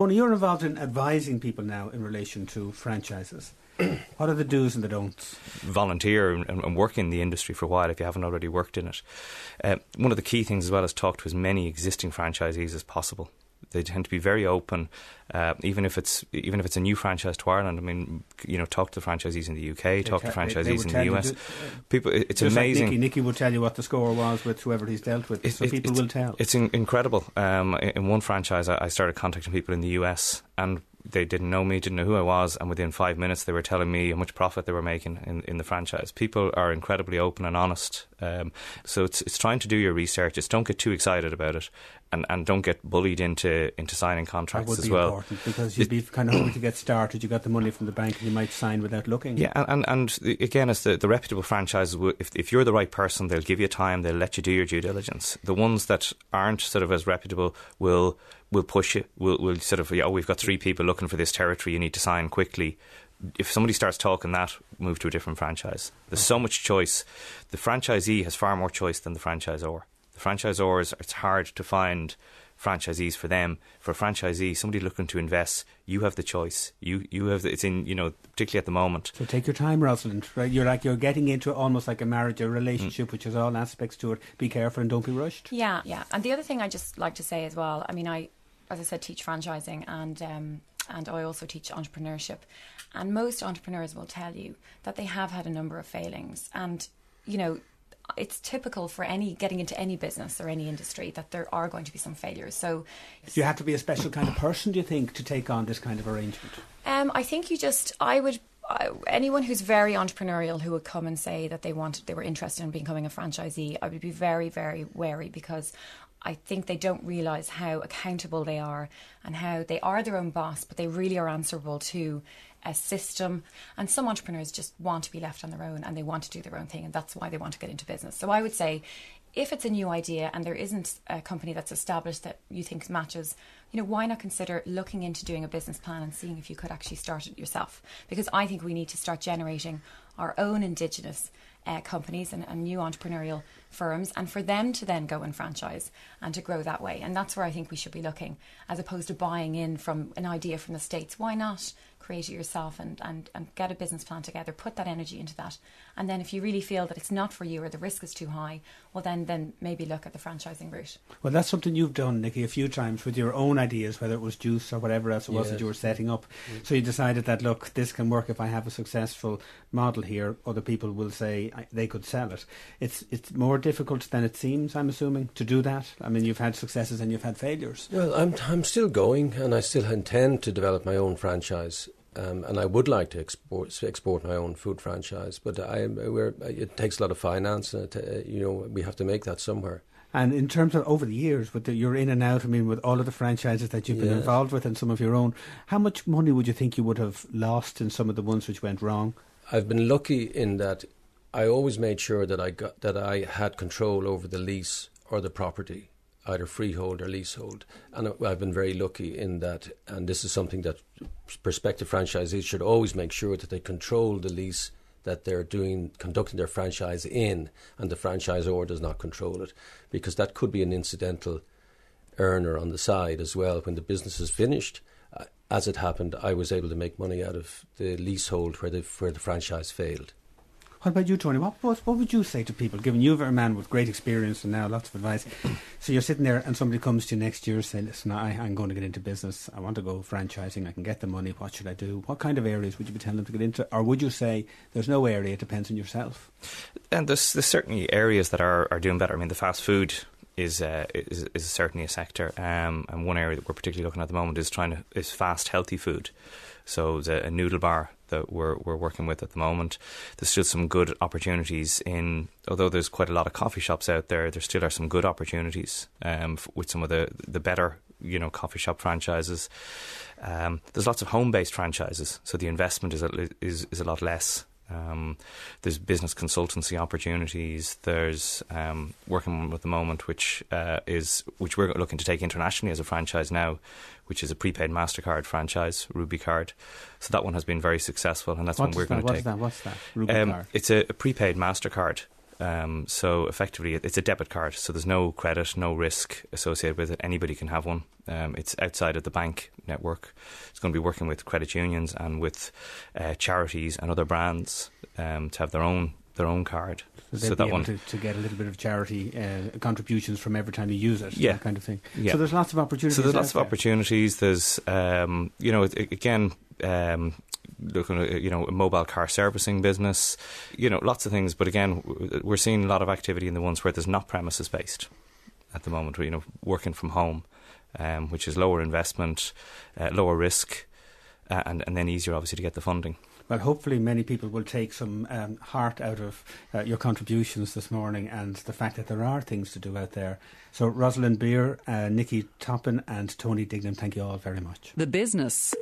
Tony, you're involved in advising people now in relation to franchises. What are the do's and the don'ts? Volunteer and work in the industry for a while if you haven't already worked in it. One of the key things as well is talk to as many existing franchisees as possible. They tend to be very open, even if it's a new franchise to Ireland. I mean, talk to the franchisees in the UK, talk to franchisees in the US. People, it's just amazing. Like Nicky will tell you what the score was with whoever he's dealt with, so people will tell. It's incredible. In one franchise, I started contacting people in the US, and they didn't know me, didn't know who I was, and within 5 minutes they were telling me how much profit they were making in the franchise. People are incredibly open and honest. So it's trying to do your research. Just don't get too excited about it, and don't get bullied into signing contracts as well. That would be important, because you'd be kind of hoping to get started. You got the money from the bank and you might sign without looking. Yeah, and again, it's the reputable franchises. If you're the right person, they'll give you time. They'll let you do your due diligence. The ones that aren't sort of as reputable will push you. Will sort of, we've got 3 people looking for this territory. You need to sign quickly. If somebody starts talking that, move to a different franchise. There's so much choice. The franchisee has far more choice than the franchisor. The franchisors, it's hard to find franchisees for them. For a franchisee, somebody looking to invest, you have the choice. You have it's in, particularly at the moment. So take your time, Rosalind. Right? You're getting into almost like a marriage, a relationship, which has all aspects to it. Be careful and don't be rushed. Yeah. And the other thing I just like to say as well, I mean, I, as I said, teach franchising and I also teach entrepreneurship. And most entrepreneurs will tell you that they have had a number of failings. And, it's typical for getting into any business or any industry that there are going to be some failures. So you have to be a special kind of person, do you think, to take on this kind of arrangement? I think anyone who's very entrepreneurial who would come and say that they were interested in becoming a franchisee, I would be very, very wary, because I think they don't realise how accountable they are and how they are their own boss, but they really are answerable to a system. And some entrepreneurs just want to be left on their own and they want to do their own thing, and that's why they want to get into business. So I would say, if it's a new idea and there isn't a company that's established that you think matches, why not consider looking into doing a business plan and seeing if you could actually start it yourself? Because I think we need to start generating our own indigenous companies and new entrepreneurial firms, and for them to then go and franchise and to grow that way. And that's where I think we should be looking, as opposed to buying in from an idea from the States. Why not create it yourself and get a business plan together, put that energy into that, and then if you really feel that it's not for you or the risk is too high, well then maybe look at the franchising route. Well, that's something you've done, Nicky, a few times with your own ideas, whether it was juice or whatever else it was that you were setting up. So you decided that, look, this can work if I have a successful model here. Other people will say they could sell it. It's more difficult than it seems, I'm assuming, to do that. I mean, you've had successes and you've had failures. Well, I'm still going, and I still intend to develop my own franchise. And I would like to export my own food franchise, but it takes a lot of finance, and we have to make that somewhere. And in terms of over the years, you're in and out, I mean, with all of the franchises that you've been involved with and some of your own, how much money would you think you would have lost in some of the ones which went wrong? I've been lucky in that I always made sure that I had control over the lease or the property, either freehold or leasehold. And I've been very lucky in that, and this is something that prospective franchisees should always make sure that they control the lease that they're conducting their franchise in, and the franchisor does not control it, because that could be an incidental earner on the side as well. When the business is finished, as it happened, I was able to make money out of the leasehold where the franchise failed. What about you, Tony? What would you say to people, given you're a man with great experience and now lots of advice? So you're sitting there and somebody comes to you next year and say, listen, I'm going to get into business. I want to go franchising. I can get the money. What should I do? What kind of areas would you be telling them to get into? Or would you say there's no area, it depends on yourself? And there's certainly areas that are doing better. I mean, the fast food is certainly a sector. And one area that we're particularly looking at the moment is fast, healthy food. So there's a noodle bar that we're working with at the moment. There's still some good opportunities although there's quite a lot of coffee shops out there still are some good opportunities with some of the better coffee shop franchises. There's lots of home-based franchises, so the investment is a lot less. There's business consultancy opportunities. There's working at the moment, which we're looking to take internationally as a franchise now, which is a prepaid MasterCard franchise, Ruby Card. So that one has been very successful, and that's one we're going to take. What's that? Ruby Card. It's a prepaid MasterCard. So effectively, it's a debit card. So there's no credit, no risk associated with it. Anybody can have one. It's outside of the bank network. It's going to be working with credit unions and with charities and other brands to have their own card. So they'll be able to get a little bit of charity contributions from every time you use it, that kind of thing. Yeah. So there's lots of opportunities. So there's lots of opportunities. There's, again, looking at, a mobile car servicing business, lots of things. But again, we're seeing a lot of activity in the ones where there's not premises based at the moment, working from home, which is lower investment, lower risk, and then easier, obviously, to get the funding. Well, hopefully many people will take some heart out of your contributions this morning and the fact that there are things to do out there. So Rosalind Beer, Nikki Toppin and Tony Dignam, thank you all very much. The Business.